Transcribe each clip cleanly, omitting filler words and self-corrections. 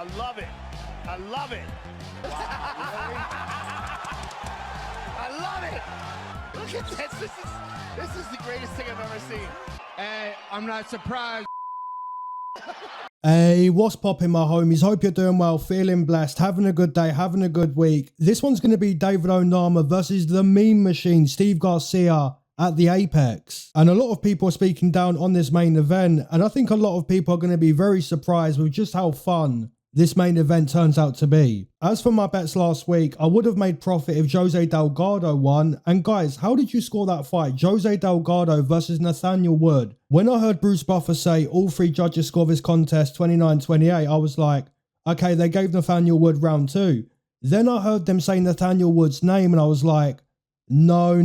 I love it. I love it. I love it. Look at this. This is the greatest thing I've ever seen. Hey, I'm not surprised. Hey, what's poppin', my homies? Hope you're doing well, feeling blessed, having a good day, having a good week. This one's going to be David Onama versus the meme machine, Steve Garcia, at the Apex. And a lot of people are speaking down on this main event, and I think a lot of people are going to be very surprised with just how fun this main event turns out to be. As for my bets last week, I would have made profit if Jose Delgado won. And guys, how did you score that fight? Jose Delgado versus Nathaniel Wood. When I heard Bruce Buffer say all three judges score this contest 29-28, I was like, okay, they gave Nathaniel Wood round two. Then I heard them say Nathaniel Wood's name and I was like, no.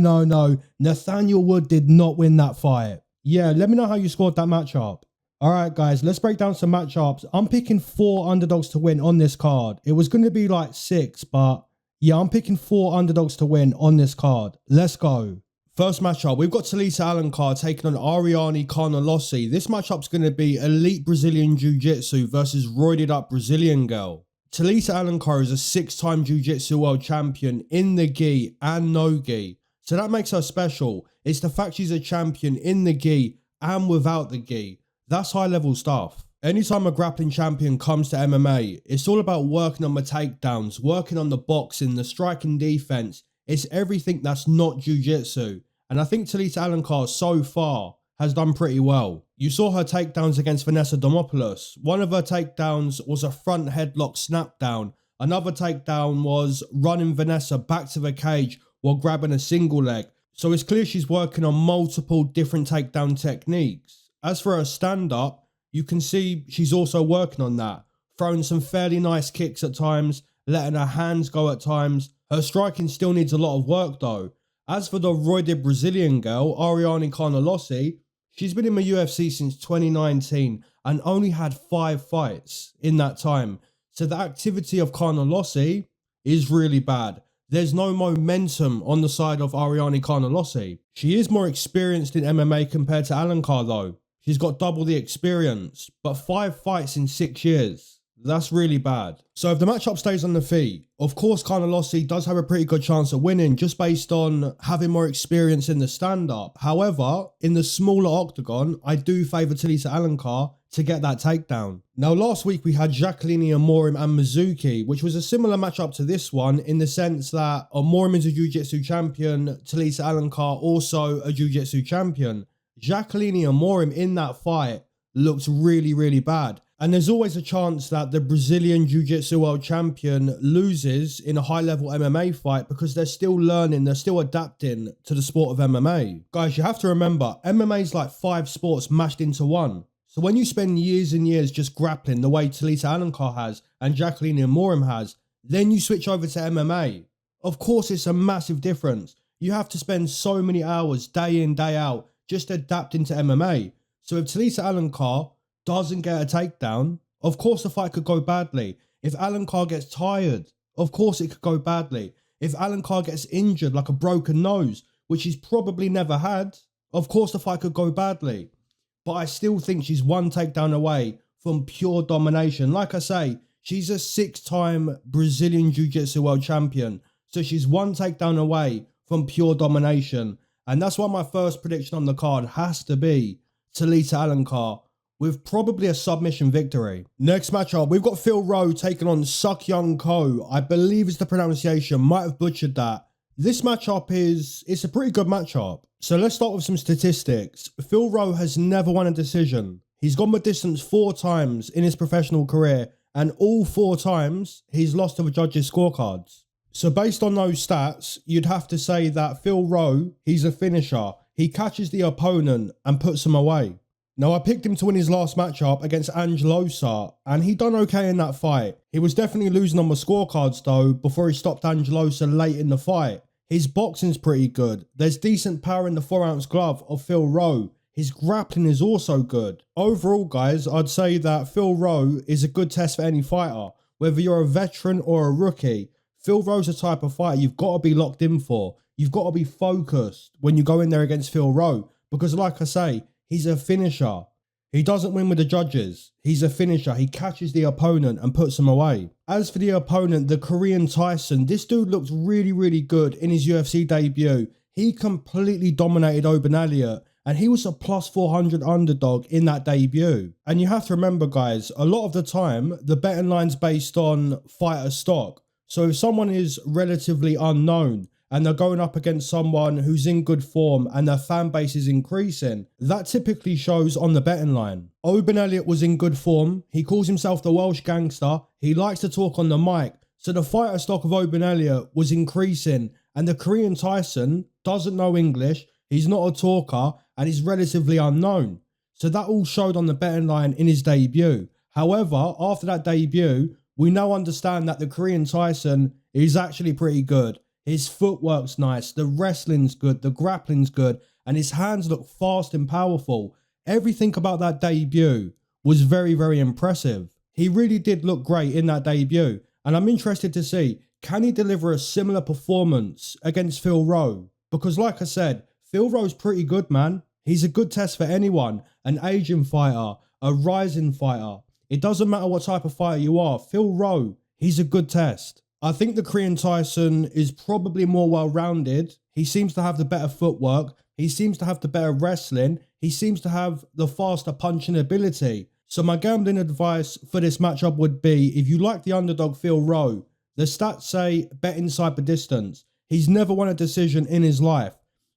Nathaniel Wood did not win that fight. Yeah, let me know how you scored that matchup. Alright guys, let's break down some matchups. I'm picking 4 underdogs to win on this card. It was going to be like 6, but yeah, I'm picking 4 underdogs to win on this card. Let's go. First matchup, we've got Talita Alencar taking on Ariane Carnelossi. This matchup's going to be elite Brazilian Jiu-Jitsu versus roided up Brazilian girl. Talita Alencar is a 6-time Jiu-Jitsu world champion in the gi and no gi. So that makes her special. It's the fact she's a champion in the gi and without the gi. That's high level stuff. Anytime a grappling champion comes to MMA, it's all about working on the takedowns, working on the boxing, the striking defense. It's everything that's not jiu-jitsu. And I think Talita Alencar so far has done pretty well. You saw her takedowns against Vanessa Demopoulos. One of her takedowns was a front headlock snap down. Another takedown was running Vanessa back to the cage while grabbing a single leg. So it's clear she's working on multiple different takedown techniques. As for her stand-up, you can see she's also working on that, throwing some fairly nice kicks at times, letting her hands go at times. Her striking still needs a lot of work though. As for the roided Brazilian girl, Ariane Carnelossi, she's been in the UFC since 2019 and only had 5 fights in that time. So the activity of Carnelossi is really bad. There's no momentum on the side of Ariane Carnelossi. She is more experienced in MMA compared to Alencar though. She's got double the experience, but 5 fights in 6 years. That's really bad. So if the matchup stays on the feet, of course Carnelossi does have a pretty good chance of winning just based on having more experience in the stand-up. However, in the smaller octagon, I do favour Talita Alencar to get that takedown. Now last week we had Jacqueline Amorim and Mizuki, which was a similar matchup to this one in the sense that Amorim is a Jiu-Jitsu champion, Talita Alencar also a Jiu-Jitsu champion. Jacqueline Amorim in that fight looked really bad. And there's always a chance that the Brazilian Jiu-Jitsu world champion loses in a high-level MMA fight because they're still learning, they're still adapting to the sport of MMA. Guys, you have to remember, MMA is like 5 sports mashed into one. So when you spend years and years just grappling the way Talita Alencar has and Jacqueline Amorim has, then you switch over to MMA. Of course, it's a massive difference. You have to spend so many hours, day in, day out, just adapting to MMA. So if Talita Alencar doesn't get a takedown, of course the fight could go badly. If Alencar gets tired, of course it could go badly. If Alencar gets injured like a broken nose, which he's probably never had, of course the fight could go badly. But I still think she's one takedown away from pure domination. Like I say, she's a 6-time Brazilian Jiu-Jitsu world champion. So she's one takedown away from pure domination. And that's why my first prediction on the card has to be Talita Alencar with probably a submission victory. Next matchup, we've got Phil Rowe taking on Suk Young Ko. I believe it's the pronunciation, might have butchered that. This matchup it's a pretty good matchup. So let's start with some statistics. Phil Rowe has never won a decision. He's gone the distance 4 times in his professional career, and all 4 times he's lost to the judges' scorecards. So based on those stats, you'd have to say that Phil Rowe, he's a finisher. He catches the opponent and puts him away. Now I picked him to win his last matchup against Angelosa, and he done okay in that fight. He was definitely losing on the scorecards though before he stopped Angelosa late in the fight. His boxing's pretty good. There's decent power in the 4-ounce glove of Phil Rowe. His grappling is also good. Overall guys, I'd say that Phil Rowe is a good test for any fighter. Whether you're a veteran or a rookie, Phil Rowe's the type of fighter you've got to be locked in for. You've got to be focused when you go in there against Phil Rowe. Because like I say, he's a finisher. He doesn't win with the judges. He's a finisher. He catches the opponent and puts him away. As for the opponent, the Korean Tyson, this dude looked really, really good in his UFC debut. He completely dominated Obanaliat, and he was a plus 400 underdog in that debut. And you have to remember, guys, a lot of the time, the betting line's based on fighter stock. So if someone is relatively unknown, and they're going up against someone who's in good form and their fan base is increasing, that typically shows on the betting line. Obanaliat was in good form. He calls himself the Welsh gangster. He likes to talk on the mic. So the fighter stock of Obanaliat was increasing, and the Korean Tyson doesn't know English. He's not a talker and he's relatively unknown. So that all showed on the betting line in his debut. However, after that debut, we now understand that the Korean Tyson is actually pretty good. His footwork's nice, the wrestling's good, the grappling's good, and his hands look fast and powerful. Everything about that debut was very, very impressive. He really did look great in that debut, and I'm interested to see, can he deliver a similar performance against Phil Rowe? Because like I said, Phil Rowe's pretty good, man. He's a good test for anyone, an Asian fighter, a rising fighter. It doesn't matter what type of fighter you are, Phil Rowe, he's a good test. I think the Korean Tyson is probably more well-rounded. He seems to have the better footwork. He seems to have the better wrestling. He seems to have the faster punching ability. So my gambling advice for this matchup would be, if you like the underdog Phil Rowe, the stats say bet inside the distance. He's never won a decision in his life.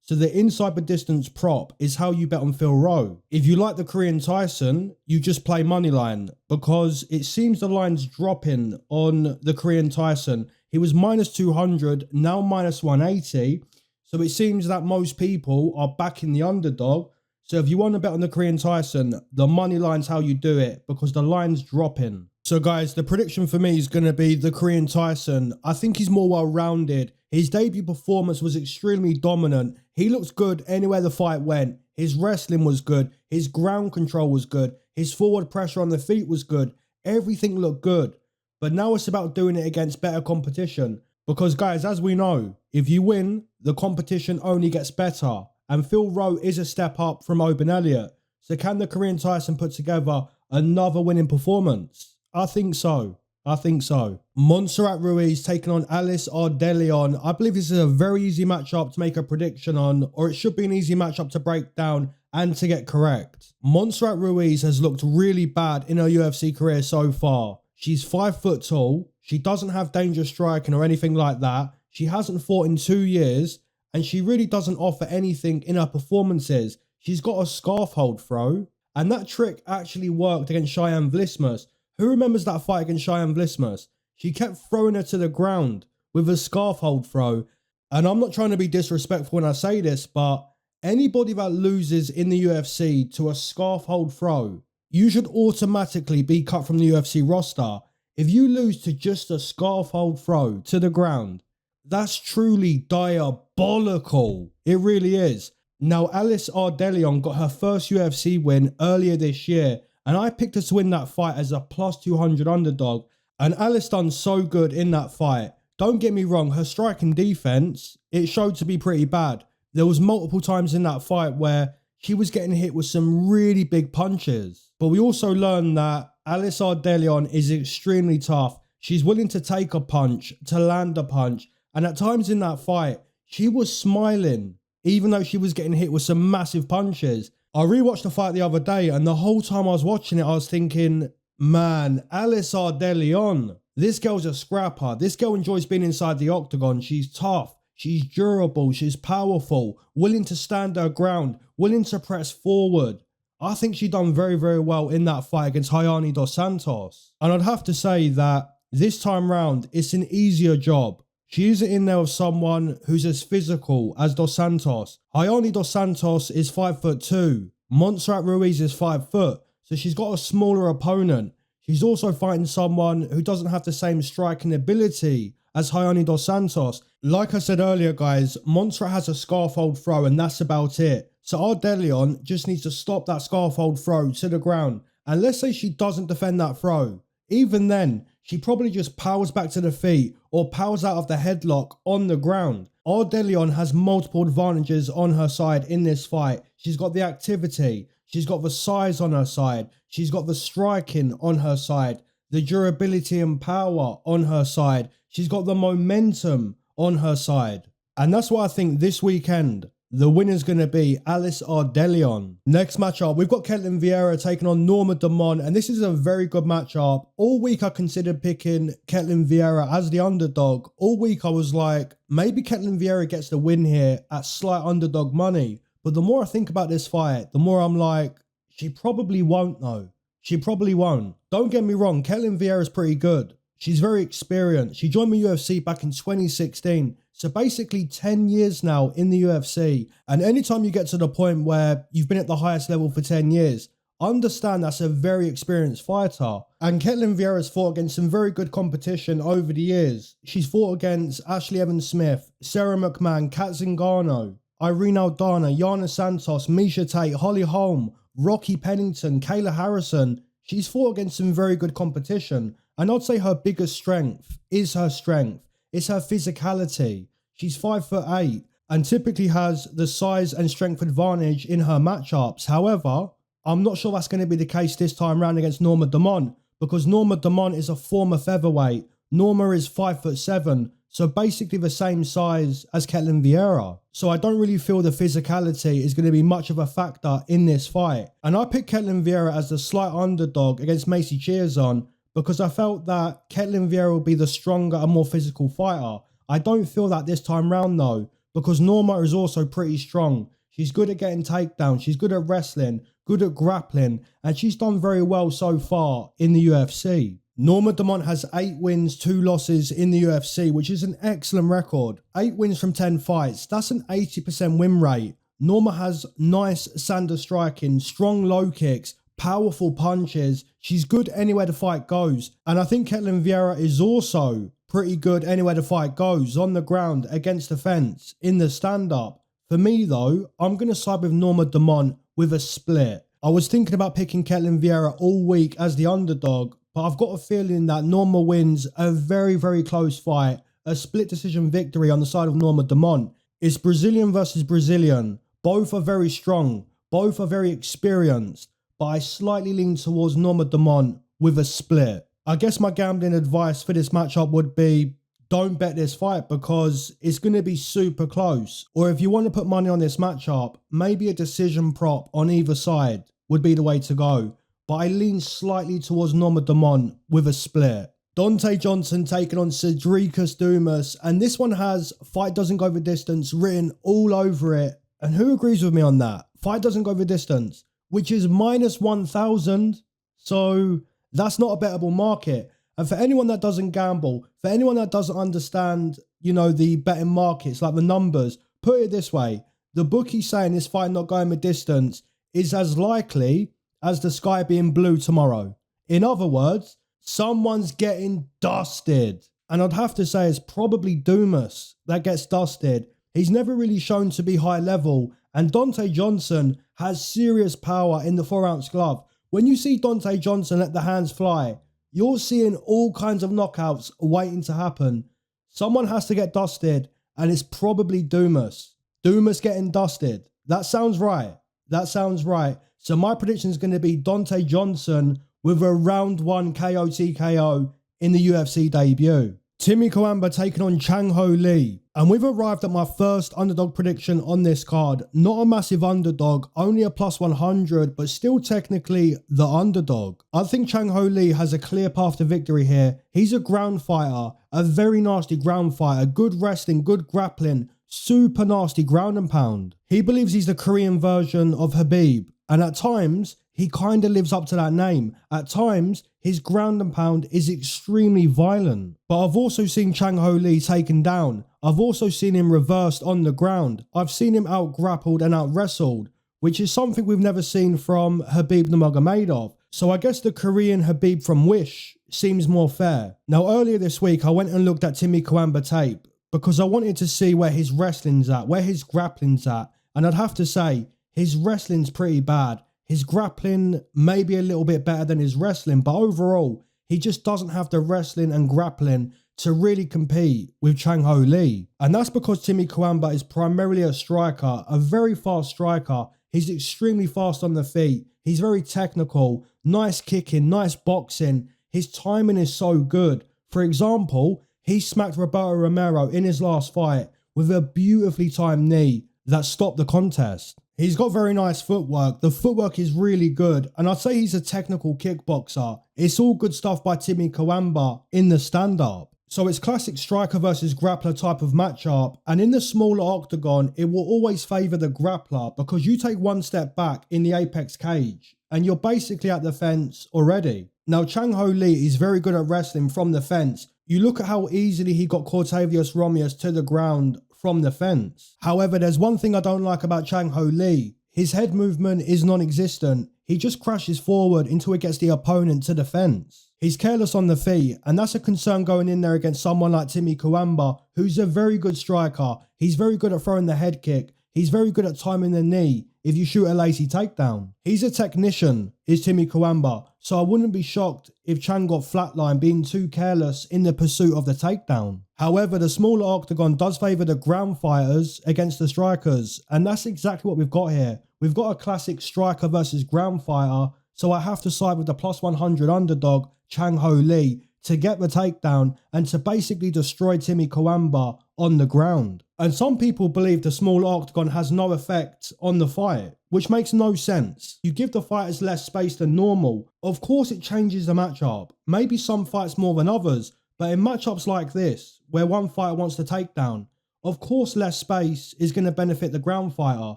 So the inside the distance prop is how you bet on Phil Rowe. If you like the Korean Tyson, you just play moneyline, because it seems the line's dropping on the Korean Tyson. He was minus 200, now minus 180. So it seems that most people are backing the underdog. So if you want to bet on the Korean Tyson, the money line's how you do it, because the line's dropping. So guys, the prediction for me is going to be the Korean Tyson. I think he's more well-rounded. His debut performance was extremely dominant. He looked good anywhere the fight went. His wrestling was good. His ground control was good. His forward pressure on the feet was good. Everything looked good. But now it's about doing it against better competition. Because guys, as we know, if you win, the competition only gets better. And Phil Rowe is a step up from Obanaliat. So can the Korean Tyson put together another winning performance? I think so. I think so. Montserrat Ruiz taking on Alice Ardelean. I believe this is a very easy matchup to make a prediction on, or it should be an easy matchup to break down and to get correct. Montserrat Ruiz has looked really bad in her UFC career so far. She's 5 foot tall. She doesn't have dangerous striking or anything like that. She hasn't fought in 2 years, and she really doesn't offer anything in her performances. She's got a scarf hold throw, and that trick actually worked against Cheyenne Vlismas. Who remembers that fight against Cheyenne Vlismas? She kept throwing her to the ground with a scarf hold throw. And I'm not trying to be disrespectful when I say this, but anybody that loses in the UFC to a scarf hold throw, you should automatically be cut from the UFC roster. If you lose to just a scarf hold throw to the ground, that's truly diabolical. It really is. Now, Alice Ardelean got her first UFC win earlier this year, and I picked her to win that fight as a plus 200 underdog. And Alice done so good in that fight. Don't get me wrong, her striking defense, it showed to be pretty bad. There was multiple times in that fight where she was getting hit with some really big punches. But we also learned that Alice Ardelean is extremely tough. She's willing to take a punch, to land a punch. And at times in that fight, she was smiling, even though she was getting hit with some massive punches. I rewatched the fight the other day, and the whole time I was watching it, I was thinking, man, Alice Ardelean, this girl's a scrapper. This girl enjoys being inside the octagon. She's tough. She's durable. She's powerful, willing to stand her ground, willing to press forward. I think she done very, very well in that fight against Ariane dos Santos. And I'd have to say that this time round, it's an easier job. She isn't in there with someone who's as physical as Dos Santos. Ariane dos Santos is 5'2". Montserrat Ruiz is 5 foot. So she's got a smaller opponent. She's also fighting someone who doesn't have the same striking ability as Ariane dos Santos. Like I said earlier, guys, Montserrat has a scarf hold throw, and that's about it. So Ardelean just needs to stop that scarf hold throw to the ground. And let's say she doesn't defend that throw. Even then, she probably just powers back to the feet or powers out of the headlock on the ground. Ardelean has multiple advantages on her side in this fight. She's got the activity. She's got the size on her side. She's got the striking on her side, the durability and power on her side. She's got the momentum on her side. And that's what I think this weekend the winner's going to be Ardelean. Next matchup, we've got Ketlen Vieira taking on Norma Dumont, and this is a very good matchup. All week I considered picking Ketlen Vieira as the underdog. All week I was like, maybe Ketlen Vieira gets the win here at slight underdog money. But the more I think about this fight, the more I'm like, she probably won't though. She probably won't. Don't get me wrong, Ketlen Vieira's pretty good. She's very experienced. She joined the UFC back in 2016. So basically 10 years now in the UFC. And anytime you get to the point where you've been at the highest level for 10 years, understand that's a very experienced fighter. And Ketlen Vieira's fought against some very good competition over the years. She's fought against Ashley Evans-Smith, Sarah McMahon, Kat Zingano, Irene Aldana, Yana Santos, Misha Tate, Holly Holm, Rocky Pennington, Kayla Harrison. She's fought against some very good competition. And I'd say her biggest strength is her strength. It's her physicality. She's 5'8" and typically has the size and strength advantage in her matchups. However, I'm not sure that's going to be the case this time round against Norma Dumont, because Norma Dumont is a former featherweight. Norma is 5'7", so basically the same size as Ketlen Vieira. So I don't really feel the physicality is going to be much of a factor in this fight. And I picked Ketlen Vieira as the slight underdog against Macy Chiasson, because I felt that Ketlen Vieira will be the stronger and more physical fighter. I don't feel that this time round though, because Norma is also pretty strong. She's good at getting takedowns, she's good at wrestling, good at grappling, and she's done very well so far in the UFC. Norma Dumont has 8 wins, 2 losses in the UFC, which is an excellent record. 8 wins from 10 fights, that's an 80% win rate. Norma has nice sander striking, strong low kicks, powerful punches. She's good anywhere the fight goes. And I think Ketlen Vieira is also pretty good anywhere the fight goes, on the ground, against the fence, in the stand-up. For me though, I'm going to side with Norma Dumont with a split. I was thinking about picking Ketlen Vieira all week as the underdog, but I've got a feeling that Norma wins a very, very close fight, a split decision victory on the side of Norma Dumont. It's Brazilian versus Brazilian. Both are very strong. Both are very experienced. But I slightly lean towards Norma Dumont with a split. I guess my gambling advice for this matchup would be, don't bet this fight because it's going to be super close. Or if you want to put money on this matchup, maybe a decision prop on either side would be the way to go. But I lean slightly towards Norma Dumont with a split. Donte Johnson taking on Sedriques Dumas, and this one has fight doesn't go the distance written all over it. And who agrees with me on that? Fight doesn't go the distance, which is minus 1,000. So that's not a bettable market. And for anyone that doesn't gamble, for anyone that doesn't understand, the betting markets, like the numbers, put it this way. The bookie saying this fight not going the distance is as likely as the sky being blue tomorrow. In other words, someone's getting dusted. And I'd have to say it's probably Dumas that gets dusted. He's never really shown to be high level. And Donte Johnson has serious power in the 4-ounce glove. When you see Donte Johnson let the hands fly, you're seeing all kinds of knockouts waiting to happen. Someone has to get dusted, and it's probably Dumas. Dumas getting dusted. That sounds right. That sounds right. So my prediction is going to be Donte Johnson with a round 1 KO TKO in the UFC debut. Timmy Cuamba taking on Chang Ho Lee. And we've arrived at my first underdog prediction on this card. Not a massive underdog, only a plus 100, but still technically the underdog. I think Chang Ho Lee has a clear path to victory here. He's a ground fighter, a very nasty ground fighter, good wrestling, good grappling, super nasty ground and pound. He believes he's the Korean version of Khabib. And at times, he kind of lives up to that name. At times, his ground and pound is extremely violent. But I've also seen Chang Ho Lee taken down. I've also seen him reversed on the ground. I've seen him out-grappled and out-wrestled, which is something we've never seen from Khabib Nurmagomedov. So I guess the Korean Khabib from Wish seems more fair. Now, earlier this week, I went and looked at Timmy Cuamba tape because I wanted to see where his wrestling's at, where his grappling's at. And I'd have to say, his wrestling's pretty bad. His grappling may be a little bit better than his wrestling, but overall, he just doesn't have the wrestling and grappling to really compete with Chang Ho Lee. And that's because Timmy Cuamba is primarily a striker, a very fast striker. He's extremely fast on the feet. He's very technical, nice kicking, nice boxing. His timing is so good. For example, he smacked Roberto Romero in his last fight with a beautifully timed knee that stopped the contest. He's got very nice footwork. The footwork is really good. And I'd say he's a technical kickboxer. It's all good stuff by Timmy Cuamba in the stand-up. So it's classic striker versus grappler type of matchup. And in the smaller octagon, it will always favour the grappler because you take one step back in the apex cage and you're basically at the fence already. Now, Chang Ho Lee is very good at wrestling from the fence. You look at how easily he got Cortavius Romius to the ground from the fence. However, there's one thing I don't like about Chang Ho Lee. His head movement is non-existent. He just crashes forward until he gets the opponent to the fence. He's careless on the feet, and that's a concern going in there against someone like Timmy Cuamba, who's a very good striker. He's very good at throwing the head kick. He's very good at timing the knee if you shoot a lazy takedown. He's a technician, is Timmy Cuamba, so I wouldn't be shocked if Chang got flatlined being too careless in the pursuit of the takedown. However, the smaller octagon does favour the ground fighters against the strikers, and that's exactly what we've got here. We've got a classic striker versus ground fighter, so I have to side with the plus 100 underdog, Chang Ho Lee, to get the takedown and to basically destroy Timmy Cuamba on the ground. And some people believe the small octagon has no effect on the fight, which makes no sense. You give the fighters less space than normal. Of course it changes the matchup. Maybe some fights more than others, but in matchups like this, where one fighter wants the takedown, of course less space is going to benefit the ground fighter.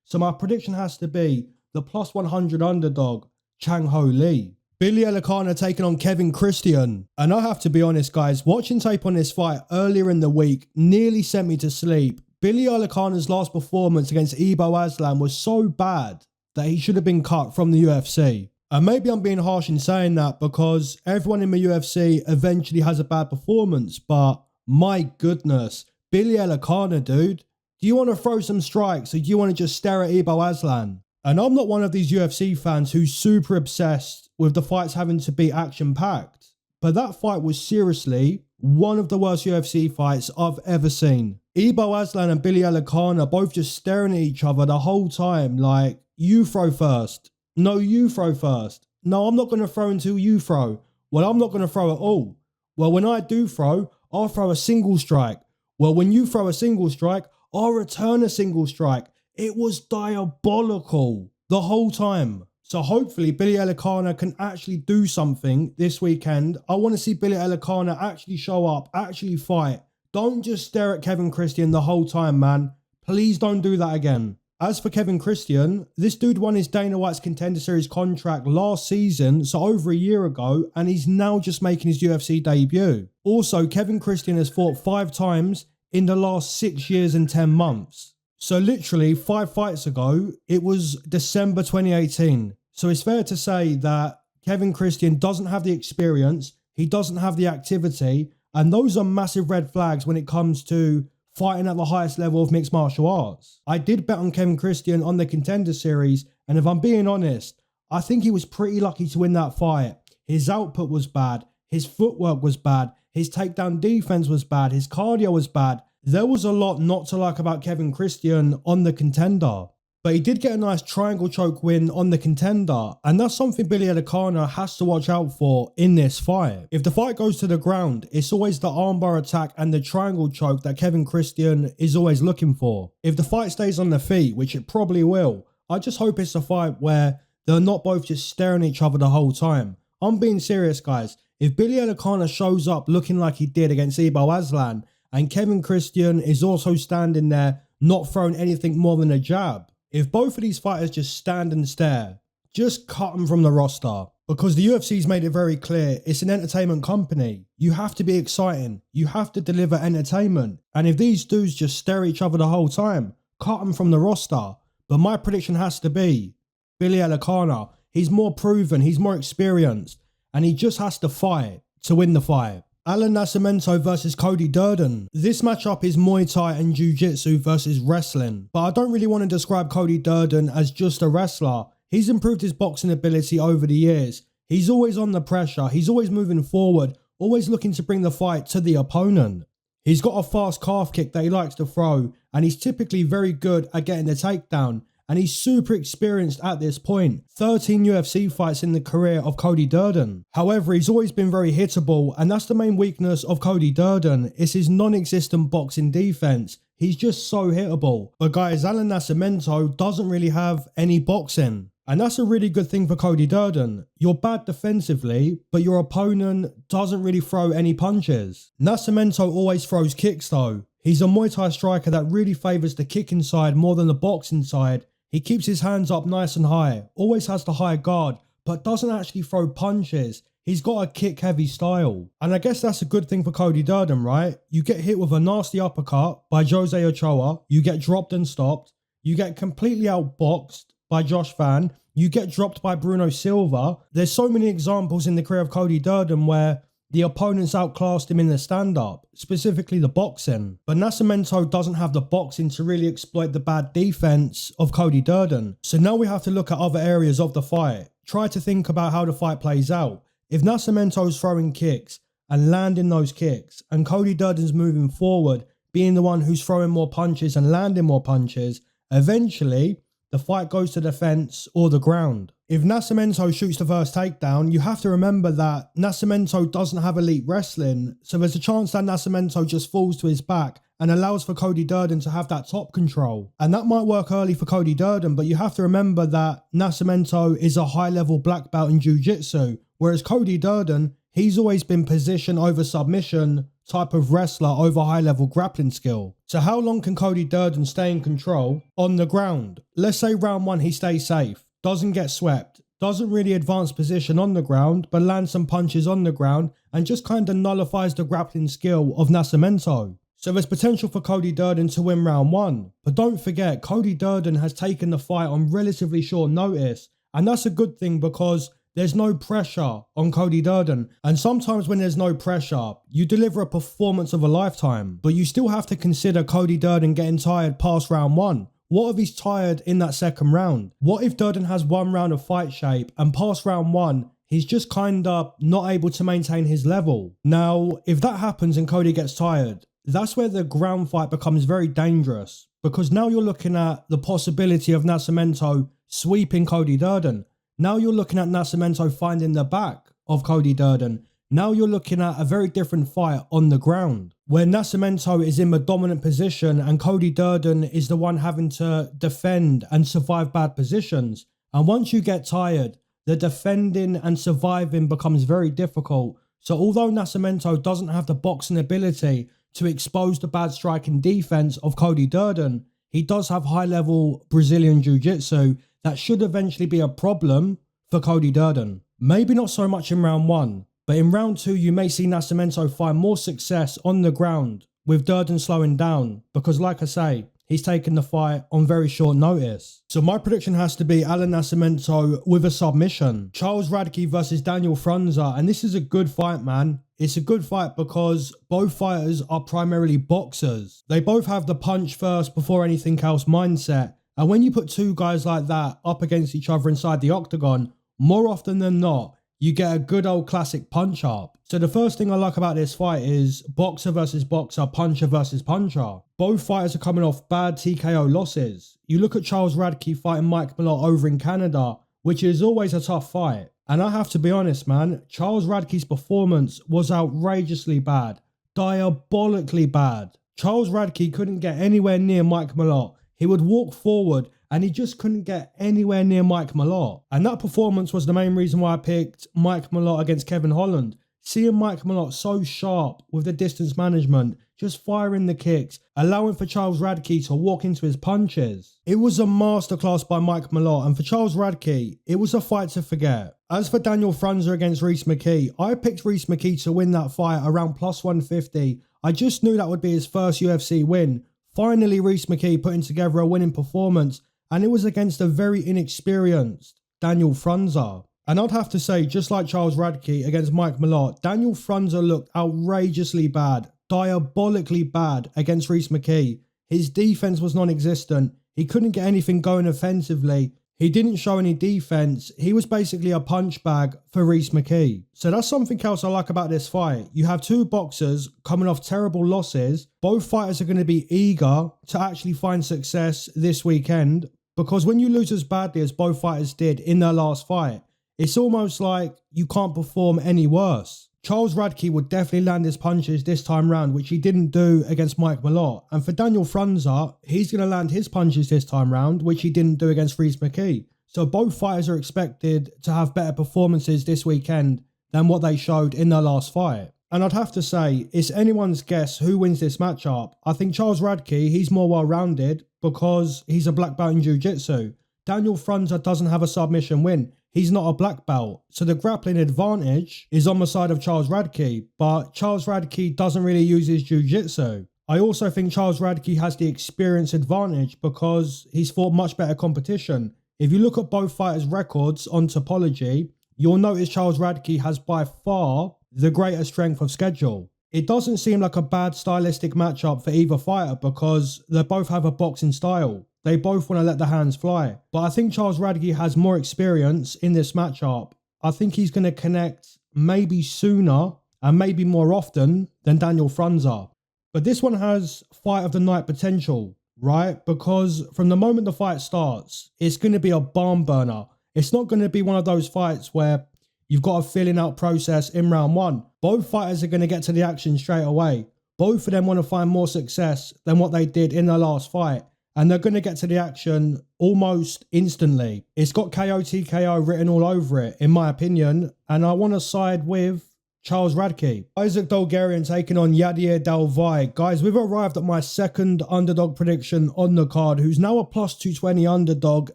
So my prediction has to be the plus 100 underdog, Chang Ho Lee. Billy Elekana taking on Kevin Christian. And I have to be honest, guys, watching tape on this fight earlier in the week nearly sent me to sleep. Billy Elekana's last performance against Ibo Aslan was so bad that he should have been cut from the UFC. And maybe I'm being harsh in saying that because everyone in the UFC eventually has a bad performance, but my goodness, Billy Elekana, dude. Do you want to throw some strikes or do you want to just stare at Ibo Aslan? And I'm not one of these UFC fans who's super obsessed with the fights having to be action-packed. But that fight was seriously one of the worst UFC fights I've ever seen. Ibo Aslan and Billy Elekana both just staring at each other the whole time like, you throw first. No, you throw first. No, I'm not going to throw until you throw. Well, I'm not going to throw at all. Well, when I do throw, I'll throw a single strike. Well, when you throw a single strike, I'll return a single strike. It was diabolical the whole time. So hopefully Billy Elekana can actually do something this weekend. I want to see Billy Elekana actually show up, actually fight. Don't just stare at Kevin Christian the whole time, man. Please don't do that again. As for Kevin Christian, this dude won his Dana White's Contender Series contract last season, so over a year ago, and he's now just making his UFC debut. Also, Kevin Christian has fought 5 times in the last 6 years and 10 months. So literally 5 fights ago, it was December 2018. So it's fair to say that Kevin Christian doesn't have the experience, he doesn't have the activity, and those are massive red flags when it comes to fighting at the highest level of mixed martial arts. I did bet on Kevin Christian on the Contender Series, and if I'm being honest, I think he was pretty lucky to win that fight. His output was bad, his footwork was bad, his takedown defense was bad, his cardio was bad. There was a lot not to like about Kevin Christian on the Contender. But he did get a nice triangle choke win on the Contender, and that's something Billy Elekana has to watch out for in this fight. If the fight goes to the ground, it's always the armbar attack and the triangle choke that Kevin Christian is always looking for. If the fight stays on the feet, which it probably will, I just hope it's a fight where they're not both just staring at each other the whole time. I'm being serious, guys. If Billy Elekana shows up looking like he did against Ibo Aslan, and Kevin Christian is also standing there not throwing anything more than a jab, if both of these fighters just stand and stare, just cut them from the roster. Because the UFC's made it very clear, it's an entertainment company. You have to be exciting. You have to deliver entertainment. And if these dudes just stare at each other the whole time, cut them from the roster. But my prediction has to be Billy Elekana. He's more proven, he's more experienced, and he just has to fight to win the fight. Nascimento versus Cody Durden. This matchup is Muay Thai and Jiu-Jitsu versus wrestling. But I don't really want to describe Cody Durden as just a wrestler. He's improved his boxing ability over the years. He's always on the pressure. He's always moving forward, always looking to bring the fight to the opponent. He's got a fast calf kick that he likes to throw, and he's typically very good at getting the takedown. and he's super experienced at this point. 13 UFC fights in the career of Cody Durden. However, he's always been very hittable, and that's the main weakness of Cody Durden, is his non-existent boxing defense. He's just so hittable. But guys, Nascimento doesn't really have any boxing. And that's a really good thing for Cody Durden. You're bad defensively, but your opponent doesn't really throw any punches. Nascimento always throws kicks though. He's a Muay Thai striker that really favours the kicking side more than the boxing side. He keeps his hands up nice and high, always has the high guard, but doesn't actually throw punches. He's got a kick-heavy style. And I guess that's a good thing for Cody Durden, right? You get hit with a nasty uppercut by Jose Ochoa, you get dropped and stopped, you get completely outboxed by Josh Van, you get dropped by Bruno Silva. There's so many examples in the career of Cody Durden where the opponents outclassed him in the stand-up, specifically the boxing. But Nascimento doesn't have the boxing to really exploit the bad defense of Cody Durden. So now we have to look at other areas of the fight. Try to think about how the fight plays out. If Nascimento's throwing kicks and landing those kicks, and Cody Durden's moving forward, being the one who's throwing more punches and landing more punches, eventually the fight goes to the fence or the ground. If Nascimento shoots the first takedown, you have to remember that Nascimento doesn't have elite wrestling, so there's a chance that Nascimento just falls to his back and allows for Cody Durden to have that top control. And that might work early for Cody Durden, but you have to remember that Nascimento is a high-level black belt in jiu-jitsu, whereas Cody Durden, he's always been position over submission type of wrestler over high-level grappling skill. So how long can Cody Durden stay in control on the ground? Let's say round one he stays safe, doesn't get swept, doesn't really advance position on the ground, but lands some punches on the ground and just kind of nullifies the grappling skill of Nascimento. So there's potential for Cody Durden to win round one. But don't forget, Cody Durden has taken the fight on relatively short notice, and that's a good thing because there's no pressure on Cody Durden. And sometimes when there's no pressure, you deliver a performance of a lifetime. But you still have to consider Cody Durden getting tired past round one. What if he's tired in that second round? What if Durden has one round of fight shape and past round one, he's just kind of not able to maintain his level? Now, if that happens and Cody gets tired, that's where the ground fight becomes very dangerous. Because now you're looking at the possibility of Nascimento sweeping Cody Durden. Now you're looking at Nascimento finding the back of Cody Durden. Now you're looking at a very different fight on the ground, where Nascimento is in the dominant position and Cody Durden is the one having to defend and survive bad positions. And once you get tired, the defending and surviving becomes very difficult. So although Nascimento doesn't have the boxing ability to expose the bad striking defense of Cody Durden, he does have high-level Brazilian Jiu-Jitsu that should eventually be a problem for Cody Durden. Maybe not so much in round one, but in round two you may see Nascimento find more success on the ground with Durden slowing down because, like I say, he's taken the fight on very short notice. So my prediction has to be Nascimento with a submission. Charles Radtke versus Daniel Frunza, and this is a good fight, man. It's a good fight because both fighters are primarily boxers. They both have the punch first before anything else mindset. And when you put two guys like that up against each other inside the octagon, more often than not, you get a good old classic punch up. So the first thing I like about this fight is boxer versus boxer, puncher versus puncher. Both fighters are coming off bad TKO losses. You look at Charles Radtke fighting Mike Malott over in Canada, which is always a tough fight. And I have to be honest, man, Charles Radtke's performance was outrageously bad, diabolically bad. Charles Radtke couldn't get anywhere near Mike Malott. He would walk forward and he just couldn't get anywhere near Mike Malott. And that performance was the main reason why I picked Mike Malott against Kevin Holland. Seeing Mike Malott so sharp with the distance management, just firing the kicks, allowing for Charles Radtke to walk into his punches. It was a masterclass by Mike Malott, and for Charles Radtke, it was a fight to forget. As for Daniel Frunza against Rhys McKee, I picked Rhys McKee to win that fight around plus 150. I just knew that would be his first UFC win. Finally, Rhys McKee putting together a winning performance, and it was against a very inexperienced Daniel Frunza. And I'd have to say, just like Charles Radtke against Mike Malott, Daniel Frunza looked outrageously bad, diabolically bad against Rhys McKee. His defense was non-existent. He couldn't get anything going offensively. He didn't show any defense. He was basically a punch bag for Rhys McKee. So that's something else I like about this fight. You have two boxers coming off terrible losses. Both fighters are going to be eager to actually find success this weekend because when you lose as badly as both fighters did in their last fight, it's almost like you can't perform any worse. Charles Radtke would definitely land his punches this time round, which he didn't do against Mike Malott. And for Daniel Frunza, he's going to land his punches this time round, which he didn't do against Rhys McKee. So both fighters are expected to have better performances this weekend than what they showed in their last fight. And I'd have to say, it's anyone's guess who wins this matchup. I think Charles Radtke, he's more well-rounded because he's a black belt in jiu-jitsu. Daniel Frunza doesn't have a submission win. He's not a black belt. So the grappling advantage is on the side of Charles Radtke, but Charles Radtke doesn't really use his jiu-jitsu. I also think Charles Radtke has the experience advantage because he's fought much better competition. If you look at both fighters' records on Topology, you'll notice Charles Radtke has by far the greater strength of schedule. It doesn't seem like a bad stylistic matchup for either fighter because they both have a boxing style. They both want to let the hands fly. But I think Charles Radtke has more experience in this matchup. I think he's going to connect maybe sooner and maybe more often than Daniel Frunza. But this one has fight of the night potential, right? Because from the moment the fight starts, it's going to be a barn burner. It's not going to be one of those fights where you've got a filling out process in round one. Both fighters are going to get to the action straight away. Both of them want to find more success than what they did in their last fight. And they're going to get to the action almost instantly. It's got KO TKO written all over it, in my opinion. And I want to side with Charles Radtke. Isaac Dolgarian taking on Yadier Del Valle. Guys, we've arrived at my second underdog prediction on the card, who's now a plus 220 underdog,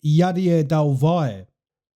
Yadier Del Valle.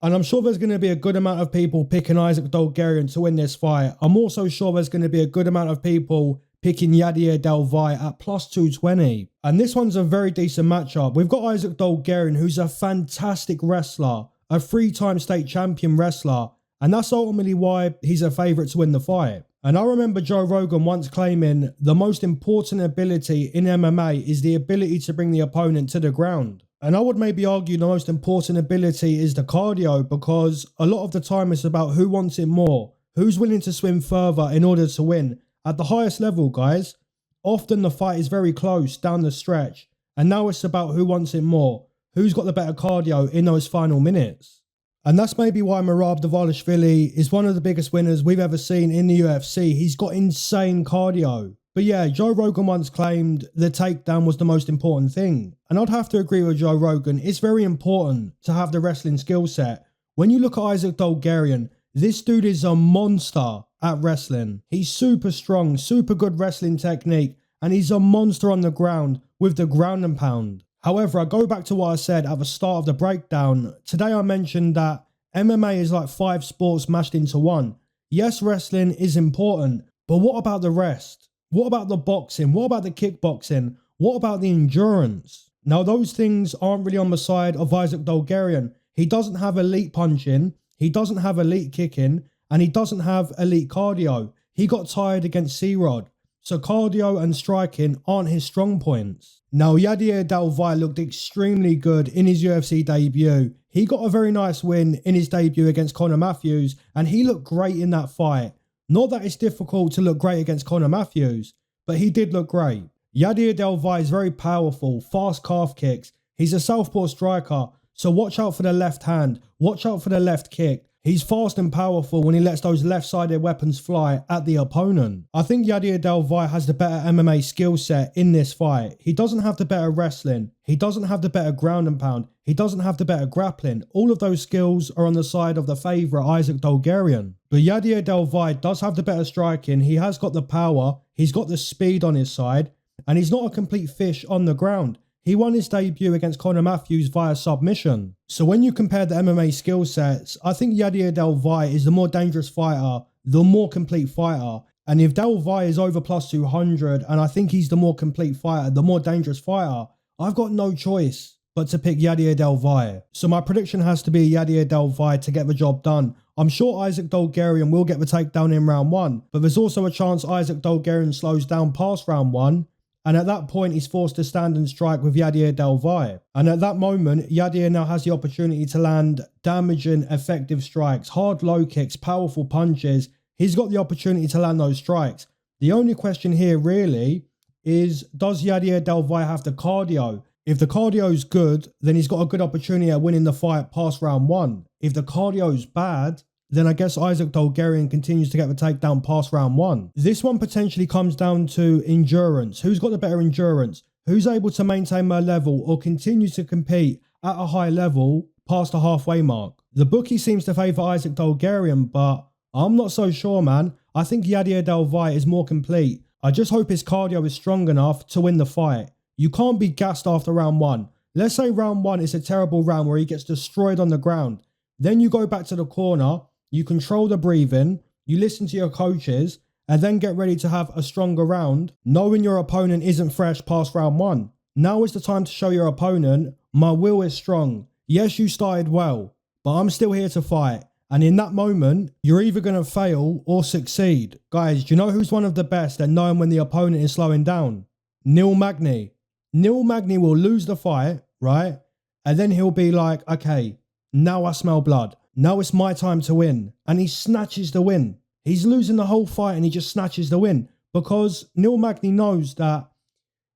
And I'm sure there's going to be a good amount of people picking Isaac Dolgarian to win this fight. I'm also sure there's going to be a good amount of people picking Yadier Del Valle at plus 220. And this one's a very decent matchup. We've got Isaac Dolgarian, who's a fantastic wrestler, a 3-time state champion wrestler. And that's ultimately why he's a favourite to win the fight. And I remember Joe Rogan once claiming the most important ability in MMA is the ability to bring the opponent to the ground. And I would maybe argue the most important ability is the cardio, because a lot of the time it's about who wants it more, who's willing to swim further in order to win. At the highest level, guys, often the fight is very close down the stretch, and now it's about who wants it more, who's got the better cardio in those final minutes. And that's maybe why Merab Dvalishvili is one of the biggest winners we've ever seen in the UFC. He's got insane cardio. But yeah, Joe Rogan once claimed the takedown was the most important thing. And I'd have to agree with Joe Rogan. It's very important to have the wrestling skill set. When you look at Isaac Dolgarian, this dude is a monster at wrestling. He's super strong, super good wrestling technique, and he's a monster on the ground with the ground and pound. However, I go back to what I said at the start of the breakdown. Today I mentioned that MMA is like 5 sports mashed into one. Yes, wrestling is important, but what about the rest? What about the boxing? What about the kickboxing? What about the endurance? Now, those things aren't really on the side of Isaac Dolgarian. He doesn't have elite punching, he doesn't have elite kicking, and he doesn't have elite cardio. He got tired against C-Rod. So cardio and striking aren't his strong points. Now, Yadier Del Valle looked extremely good in his UFC debut. He got a very nice win in his debut against Conor Matthews, and he looked great in that fight. Not that it's difficult to look great against Conor Matthews, but he did look great. Yadier Del Valle is very powerful, fast calf kicks. He's a southpaw striker, so watch out for the left hand, watch out for the left kick. He's fast and powerful when he lets those left-sided weapons fly at the opponent. I think Yadier Del Valle has the better MMA skill set in this fight. He doesn't have the better wrestling. He doesn't have the better ground and pound. He doesn't have the better grappling. All of those skills are on the side of the favourite Isaac Dolgarian. But Yadier Del Valle does have the better striking. He has got the power. He's got the speed on his side. And he's not a complete fish on the ground. He won his debut against Conor Matthews via submission. So when you compare the MMA skill sets, I think Yadier Del Valle is the more dangerous fighter, the more complete fighter. And if Del Valle is over plus 200, and I think he's the more complete fighter, the more dangerous fighter, I've got no choice but to pick Yadier Del Valle. So my prediction has to be Yadier Del Valle to get the job done. I'm sure Isaac Dolgarian will get the takedown in round 1, but there's also a chance Isaac Dolgarian slows down past round 1. And at that point, he's forced to stand and strike with Yadier Del Valle. And at that moment, Yadier now has the opportunity to land damaging, effective strikes, hard low kicks, powerful punches. He's got the opportunity to land those strikes. The only question here really is, does Yadier Del Valle have the cardio? If the cardio's good, then he's got a good opportunity at winning the fight past round 1. If the cardio's bad, then I guess Isaac Dolgarian continues to get the takedown past round 1. This one potentially comes down to endurance. Who's got the better endurance? Who's able to maintain their level or continue to compete at a high level past the halfway mark? The bookie seems to favour Isaac Dolgarian, but I'm not so sure, man. I think Yadier Del Valle is more complete. I just hope his cardio is strong enough to win the fight. You can't be gassed after round 1. Let's say round 1 is a terrible round where he gets destroyed on the ground. Then you go back to the corner, you control the breathing, you listen to your coaches, and then get ready to have a stronger round, knowing your opponent isn't fresh past round 1. Now is the time to show your opponent, my will is strong. Yes, you started well, but I'm still here to fight. And in that moment, you're either going to fail or succeed. Guys, do you know who's one of the best at knowing when the opponent is slowing down? Neil Magny. Neil Magny will lose the fight, right? And then he'll be like, okay, now I smell blood. Now it's my time to win. And he snatches the win. He's losing the whole fight and he just snatches the win. Because Neil Magny knows that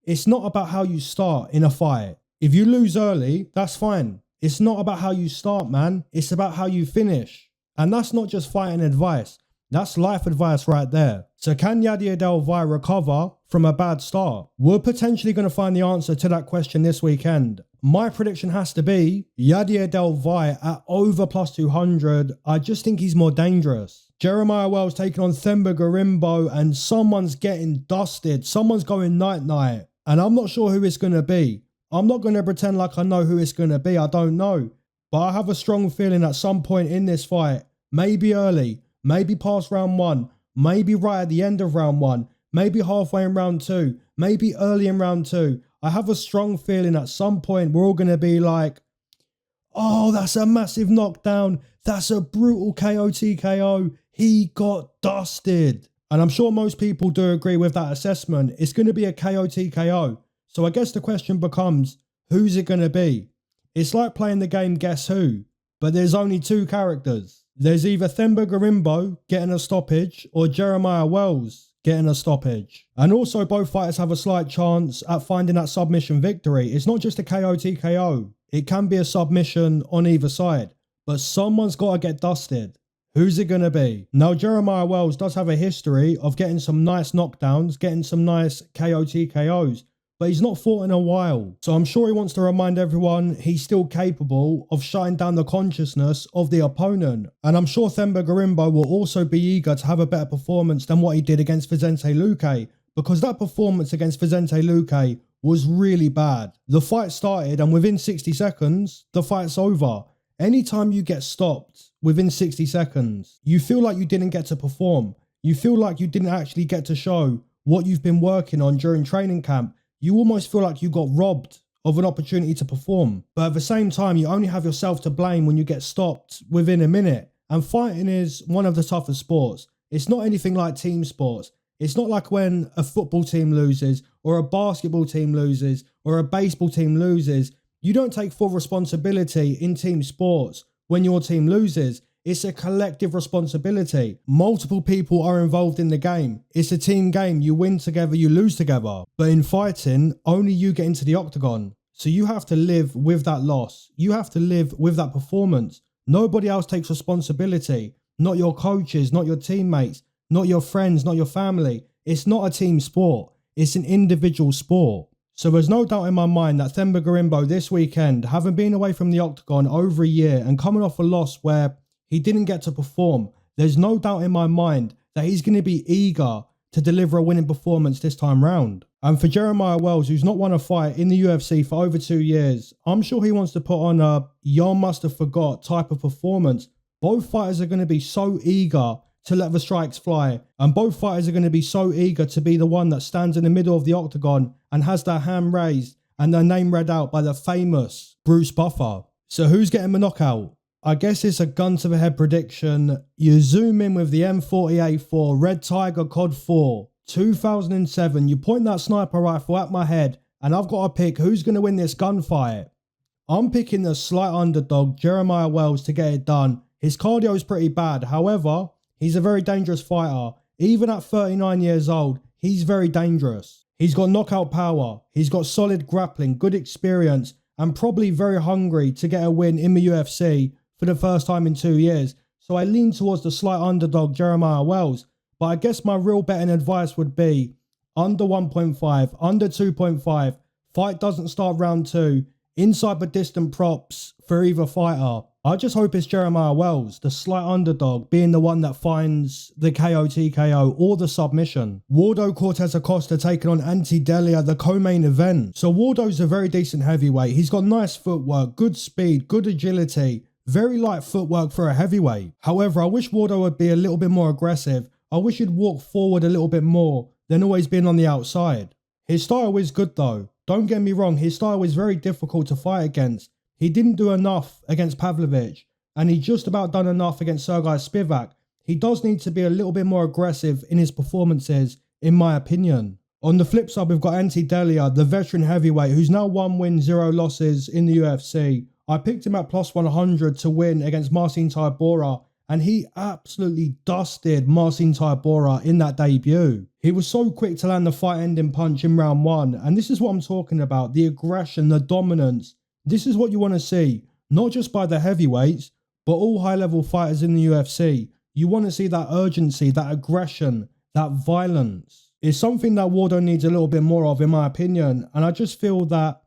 it's not about how you start in a fight. If you lose early, that's fine. It's not about how you start, man. It's about how you finish. And that's not just fighting advice. That's life advice right there. So can Yadier Del Valle recover from a bad start? We're potentially going to find the answer to that question this weekend. My prediction has to be Yadier Del Valle at over plus 200. I just think he's more dangerous. Jeremiah Wells taking on Themba Gorimbo and someone's getting dusted. Someone's going night-night. And I'm not sure who it's going to be. I'm not going to pretend like I know who it's going to be. I don't know. But I have a strong feeling at some point in this fight, maybe early, maybe past round 1, maybe right at the end of round 1, maybe halfway in round 2, maybe early in round 2. I have a strong feeling at some point we're all going to be like, oh, that's a massive knockdown. That's a brutal KO TKO. He got dusted. And I'm sure most people do agree with that assessment. It's going to be a KO TKO. So I guess the question becomes, who's it going to be? It's like playing the game Guess Who, but there's only 2 characters. There's either Themba Gorimbo getting a stoppage or Jeremiah Wells getting a stoppage. And also both fighters have a slight chance at finding that submission victory. It's not just a KO TKO. It can be a submission on either side, but someone's got to get dusted. Who's it going to be? Now, Jeremiah Wells does have a history of getting some nice knockdowns, getting some nice KO TKOs, but he's not fought in a while. So I'm sure he wants to remind everyone he's still capable of shutting down the consciousness of the opponent. And I'm sure Themba Gorimbo will also be eager to have a better performance than what he did against Vicente Luque, because that performance against Vicente Luque was really bad. The fight started and within 60 seconds, the fight's over. Anytime you get stopped within 60 seconds, you feel like you didn't get to perform. You feel like you didn't actually get to show what you've been working on during training camp. You almost feel like you got robbed of an opportunity to perform. But at the same time, you only have yourself to blame when you get stopped within a minute. And fighting is one of the toughest sports. It's not anything like team sports. It's not like when a football team loses or a basketball team loses or a baseball team loses. You don't take full responsibility in team sports when your team loses. It's a collective responsibility. Multiple people are involved in the game. It's a team game. You win together, you lose together. But in fighting, only you get into the octagon. So you have to live with that loss. You have to live with that performance. Nobody else takes responsibility. Not your coaches, not your teammates, not your friends, not your family. It's not a team sport. It's an individual sport. So there's no doubt in my mind that Themba Gorimbo this weekend, having been away from the octagon over a year and coming off a loss where he didn't get to perform, there's no doubt in my mind that he's going to be eager to deliver a winning performance this time round. And for Jeremiah Wells, who's not won a fight in the UFC for over 2 years, I'm sure he wants to put on a "y'all must have forgot" type of performance. Both fighters are going to be so eager to let the strikes fly, and both fighters are going to be so eager to be the one that stands in the middle of the octagon and has their hand raised and their name read out by the famous Bruce Buffer. So who's getting the knockout? I guess it's a gun to the head prediction. You zoom in with the M40A4 Red Tiger COD 4 2007. You point that sniper rifle at my head and I've got to pick who's going to win this gunfight. I'm picking the slight underdog Jeremiah Wells to get it done. His cardio is pretty bad. However, he's a very dangerous fighter. Even at 39 years old, he's very dangerous. He's got knockout power, he's got solid grappling, good experience, and probably very hungry to get a win in the UFC for the first time in 2 years. So I lean towards the slight underdog Jeremiah Wells, but I guess my real betting advice would be under 1.5, under 2.5, fight doesn't start round 2, inside but distant props for either fighter. I just hope it's Jeremiah Wells, the slight underdog, being the one that finds the KO TKO or the submission. Waldo Cortes-Acosta taking on Ante Delija, the co-main event. So Waldo's a very decent heavyweight. He's got nice footwork, good speed, good agility, very light footwork for a heavyweight. However, I wish Waldo would be a little bit more aggressive. I wish he'd walk forward a little bit more than always being on the outside. His style is good though. Don't get me wrong, his style is very difficult to fight against. He didn't do enough against Pavlovich, and he just about done enough against Sergei Spivak. He does need to be a little bit more aggressive in his performances, in my opinion. On the flip side, we've got Ante Delija, the veteran heavyweight, who's now 1 win, 0 losses in the UFC. I picked him at plus 100 to win against Marcin Tybura, and he absolutely dusted Marcin Tybura in that debut. He was so quick to land the fight-ending punch in round 1, and this is what I'm talking about, the aggression, the dominance. This is what you want to see, not just by the heavyweights, but all high-level fighters in the UFC. You want to see that urgency, that aggression, that violence. It's something that Waldo needs a little bit more of, in my opinion, and I just feel that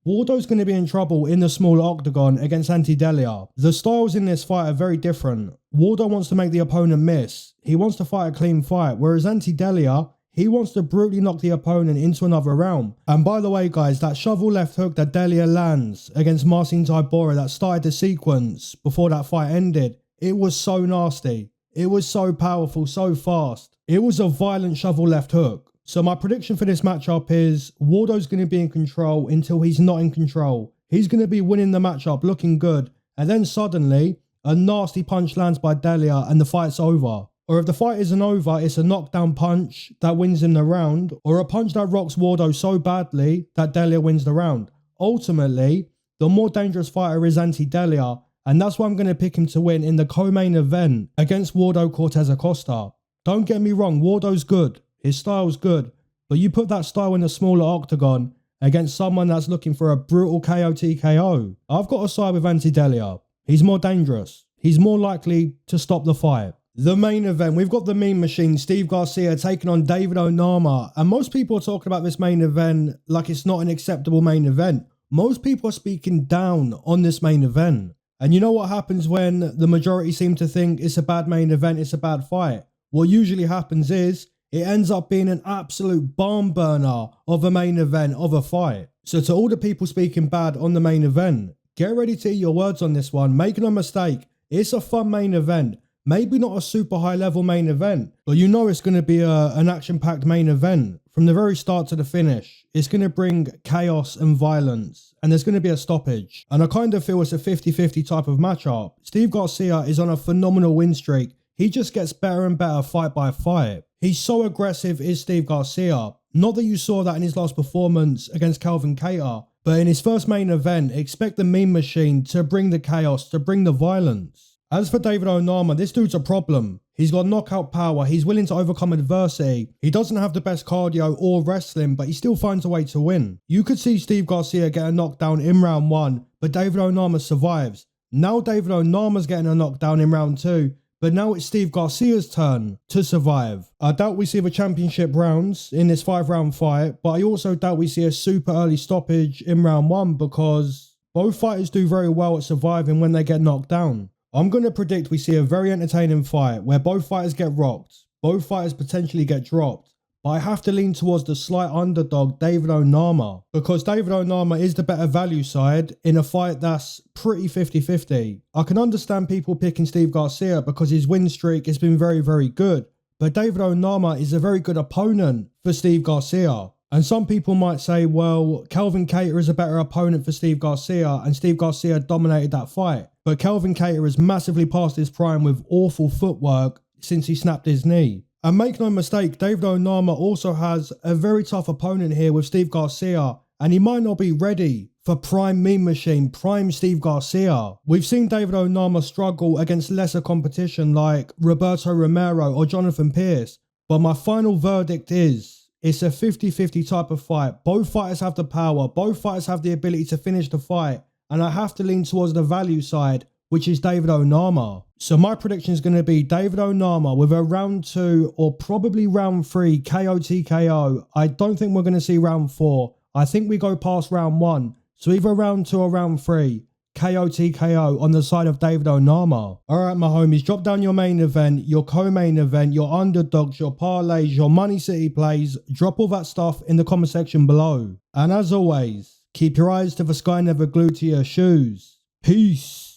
Waldo's going to be in trouble in the smaller octagon against Ante Delija. The styles in this fight are very different. Waldo wants to make the opponent miss. He wants to fight a clean fight, whereas Ante Delija, he wants to brutally knock the opponent into another round. And by the way, guys, that shovel left hook that Delija lands against Marcin Tybura that started the sequence before that fight ended, it was so nasty. It was so powerful, so fast. It was a violent shovel left hook. So my prediction for this matchup is Waldo's going to be in control until he's not in control. He's going to be winning the matchup, looking good. And then suddenly, a nasty punch lands by Delija and the fight's over. Or if the fight isn't over, it's a knockdown punch that wins him the round, or a punch that rocks Waldo so badly that Delija wins the round. Ultimately, the more dangerous fighter is Ante Delija, and that's why I'm going to pick him to win in the co-main event against Waldo Cortes-Acosta. Don't get me wrong, Waldo's good, his style's good, but you put that style in a smaller octagon against someone that's looking for a brutal KO TKO. I've got to side with Ante Delija. He's more dangerous. He's more likely to stop the fight. The main event, we've got the meme machine, Steve Garcia taking on David Onama, and most people are talking about this main event like it's not an acceptable main event. Most people are speaking down on this main event. And you know what happens when the majority seem to think it's a bad main event, it's a bad fight? What usually happens is it ends up being an absolute barn burner of a main event, of a fight. So to all the people speaking bad on the main event, get ready to eat your words on this one. Make no mistake, it's a fun main event. Maybe not a super high level main event, but you know it's going to be an action-packed main event. From the very start to the finish, it's going to bring chaos and violence, and there's going to be a stoppage. And I kind of feel it's a 50-50 type of matchup. Steve Garcia is on a phenomenal win streak. He just gets better and better fight by fight. He's so aggressive, is Steve Garcia. Not that you saw that in his last performance against Calvin Kattar, but in his first main event, expect the meme machine to bring the chaos, to bring the violence. As for David Onama, this dude's a problem. He's got knockout power, he's willing to overcome adversity. He doesn't have the best cardio or wrestling, but he still finds a way to win. You could see Steve Garcia get a knockdown in round 1, but David Onama survives. Now David Onama's getting a knockdown in round 2, but now it's Steve Garcia's turn to survive. I doubt we see the championship rounds in this 5-round fight, but I also doubt we see a super early stoppage in round 1 because both fighters do very well at surviving when they get knocked down. I'm going to predict we see a very entertaining fight where both fighters get rocked, both fighters potentially get dropped, but I have to lean towards the slight underdog David Onama because David Onama is the better value side in a fight that's pretty 50-50. I can understand people picking Steve Garcia because his win streak has been very, very good, but David Onama is a very good opponent for Steve Garcia. And some people might say, well, Calvin Kattar is a better opponent for Steve Garcia and Steve Garcia dominated that fight. But Calvin Kattar has massively passed his prime with awful footwork since he snapped his knee. And make no mistake, David Onama also has a very tough opponent here with Steve Garcia, and he might not be ready for prime meme machine, prime Steve Garcia. We've seen David Onama struggle against lesser competition like Roberto Romero or Jonathan Pierce, but my final verdict is It's a 50-50 type of fight. Both fighters have the power. Both fighters have the ability to finish the fight. And I have to lean towards the value side, which is David Onama. So my prediction is going to be David Onama with a round 2 or probably round 3 KO TKO. I don't think we're going to see round 4. I think we go past round 1. So either round 2 or round 3. KO TKO on the side of David Onama. Alright my homies, drop down your main event, your co-main event, your underdogs, your parlays, your money city plays. Drop all that stuff in the comment section below. And as always, keep your eyes to the sky, never glued to your shoes. Peace.